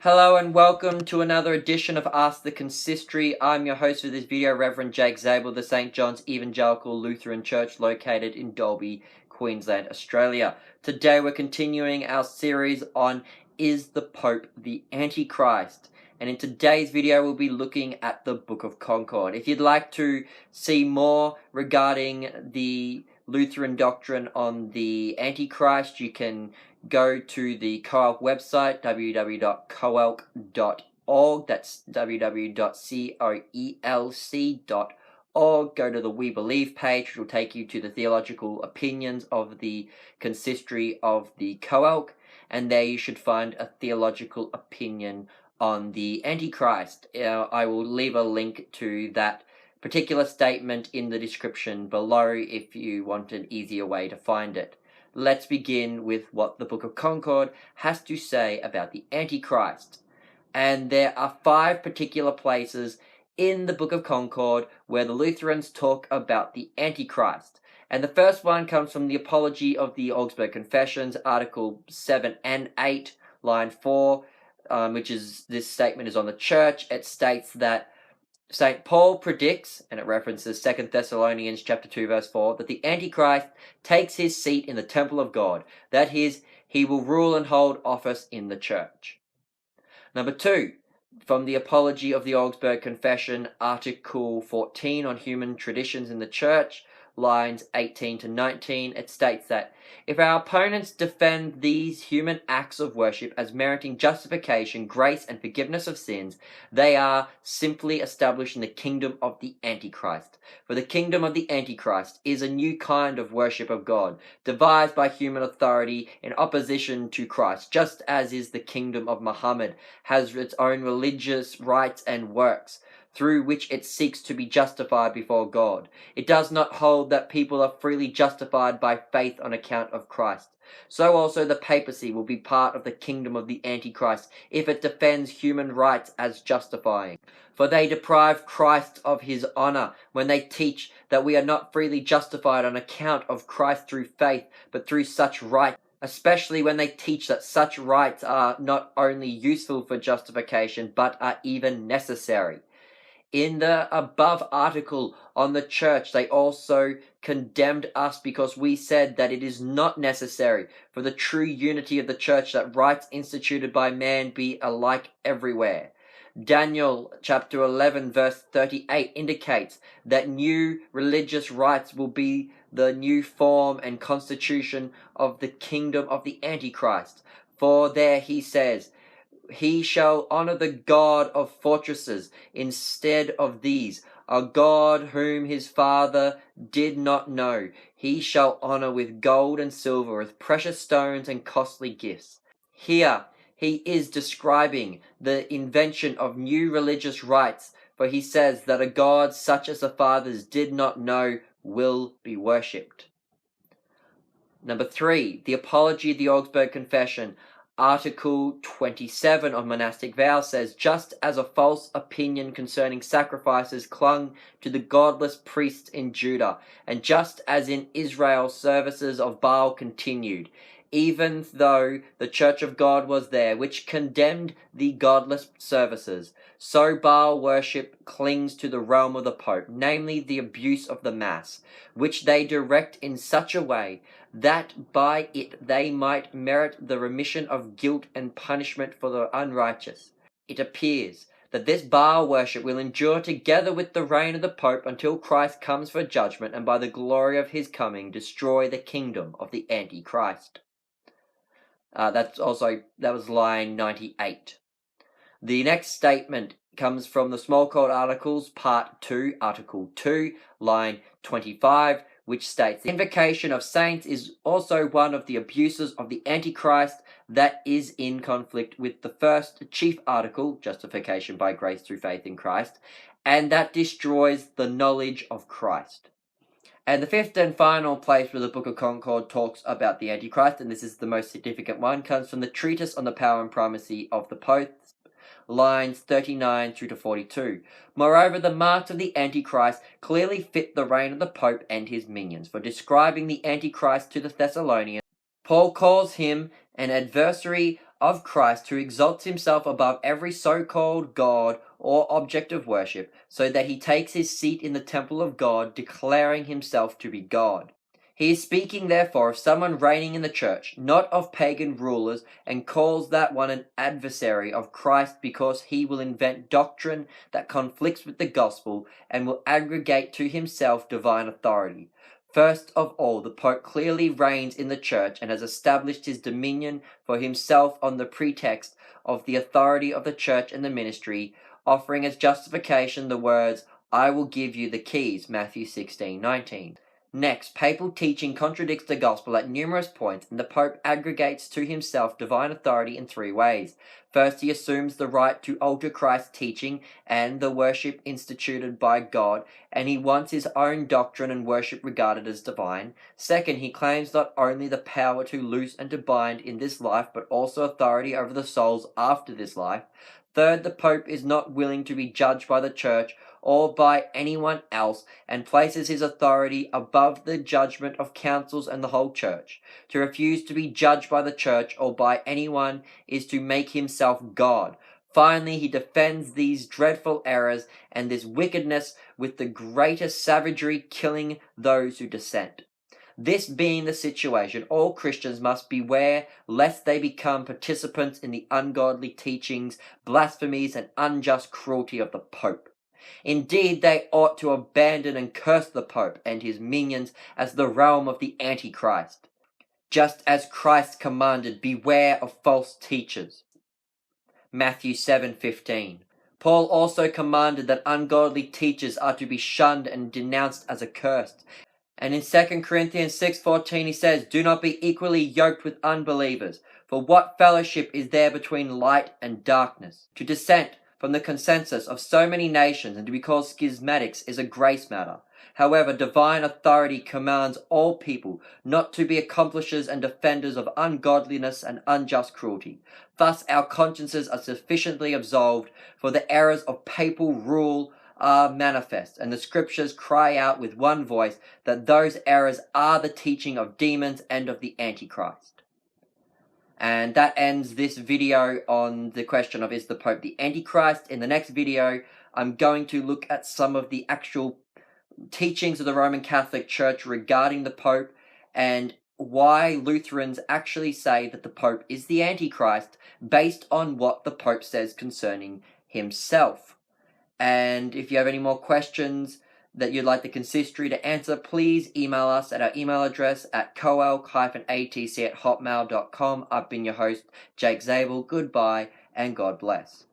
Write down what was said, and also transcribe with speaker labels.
Speaker 1: Hello and welcome to another edition of Ask the Consistory. I'm your host for this video, Reverend Jake Zabel of the St. John's Evangelical Lutheran Church located in Dalby, Queensland, Australia. Today we're continuing our series on Is the Pope the Antichrist? And in today's video we'll be looking at the Book of Concord. If you'd like to see more regarding the Lutheran doctrine on the Antichrist, you can go to the COELC website, www.coelc.org. That's www.coelc.org. Go to the We Believe page, which will take you to the theological opinions of the consistory of the COELC, and there you should find a theological opinion on the Antichrist. I will leave a link to that particular statement in the description below if you want an easier way to find it. Let's begin with what the Book of Concord has to say about the Antichrist. And there are 5 particular places in the Book of Concord where the Lutherans talk about the Antichrist. And the first one comes from the Apology of the Augsburg Confessions, Article 7 and 8, line 4, which is, this statement is on the Church. It states that St. Paul predicts, and it references 2 Thessalonians chapter 2 verse 4, that the Antichrist takes his seat in the temple of God. That is, he will rule and hold office in the church. Number 2, from the Apology of the Augsburg Confession, Article 14 on human traditions in the church, lines 18 to 19, it states that if our opponents defend these human acts of worship as meriting justification, grace, and forgiveness of sins, they are simply establishing the kingdom of the Antichrist. For the kingdom of the Antichrist is a new kind of worship of God, devised by human authority in opposition to Christ, just as is the kingdom of Muhammad, has its own religious rites and works, through which it seeks to be justified before God. It does not hold that people are freely justified by faith on account of Christ. So also the papacy will be part of the kingdom of the Antichrist if it defends human rights as justifying. For they deprive Christ of his honor when they teach that we are not freely justified on account of Christ through faith, but through such rights, especially when they teach that such rights are not only useful for justification, but are even necessary. In the above article on the church, they also condemned us because we said that it is not necessary for the true unity of the church that rites instituted by man be alike everywhere. Daniel chapter 11 verse 38 indicates that new religious rites will be the new form and constitution of the kingdom of the Antichrist. For there he says, he shall honor the God of fortresses instead of these, a God whom his father did not know. He shall honor with gold and silver, with precious stones and costly gifts. Here he is describing the invention of new religious rites, for he says that a God such as the fathers did not know will be worshipped. Number 3, the Apology of the Augsburg Confession, Article 27 of monastic vows says, just as a false opinion concerning sacrifices clung to the godless priests in Judah, and just as in Israel services of Baal continued, even though the church of God was there, which condemned the godless services, so Baal worship clings to the realm of the Pope, namely the abuse of the Mass, which they direct in such a way that by it they might merit the remission of guilt and punishment for the unrighteous. It appears that this Baal worship will endure together with the reign of the Pope until Christ comes for judgment, and by the glory of his coming destroy the kingdom of the Antichrist. That was line 98. The next statement comes from the Small Court Articles, Part 2, Article 2, line 25, which states, the invocation of saints is also one of the abuses of the Antichrist that is in conflict with the first chief article, justification by grace through faith in Christ, and that destroys the knowledge of Christ. And the 5th and final place where the Book of Concord talks about the Antichrist, and this is the most significant one, comes from the Treatise on the Power and Primacy of the Popes, lines 39 through to 42. Moreover, the marks of the Antichrist clearly fit the reign of the Pope and his minions. For describing the Antichrist to the Thessalonians, Paul calls him an adversary of Christ, who exalts himself above every so-called God or object of worship, so that he takes his seat in the temple of God, declaring himself to be God. He is speaking, therefore, of someone reigning in the church, not of pagan rulers, and calls that one an adversary of Christ because he will invent doctrine that conflicts with the gospel and will aggregate to himself divine authority. First of all, the Pope clearly reigns in the church and has established his dominion for himself on the pretext of the authority of the church and the ministry, offering as justification the words, "I will give you the keys," Matthew 16:19. Next, papal teaching contradicts the gospel at numerous points, and the Pope aggregates to himself divine authority in three ways. First, he assumes the right to alter Christ's teaching and the worship instituted by God, and he wants his own doctrine and worship regarded as divine. Second, he claims not only the power to loose and to bind in this life, but also authority over the souls after this life. Third, the Pope is not willing to be judged by the Church or by anyone else, and places his authority above the judgment of councils and the whole Church. To refuse to be judged by the Church or by anyone is to make himself God. Finally, he defends these dreadful errors and this wickedness with the greatest savagery, killing those who dissent. This being the situation, all Christians must beware lest they become participants in the ungodly teachings, blasphemies, and unjust cruelty of the Pope. Indeed, they ought to abandon and curse the Pope and his minions as the realm of the Antichrist, just as Christ commanded, "Beware of false teachers," Matthew 7:15. Paul also commanded that ungodly teachers are to be shunned and denounced as accursed. And in 2 Corinthians 6:14 he says, "Do not be equally yoked with unbelievers, for what fellowship is there between light and darkness?" To dissent from the consensus of so many nations and to be called schismatics is a grace matter. However, divine authority commands all people not to be accomplishers and defenders of ungodliness and unjust cruelty. Thus our consciences are sufficiently absolved, for the errors of papal rule are manifest, and the scriptures cry out with one voice that those errors are the teaching of demons and of the Antichrist. And that ends this video on the question of, is the Pope the Antichrist? In the next video, I'm going to look at some of the actual teachings of the Roman Catholic Church regarding the Pope and why Lutherans actually say that the Pope is the Antichrist based on what the Pope says concerning himself. And if you have any more questions that you'd like the consistory to answer, please email us at our email address at coelc-atc@hotmail.com. I've been your host, Jake Zabel. Goodbye and God bless.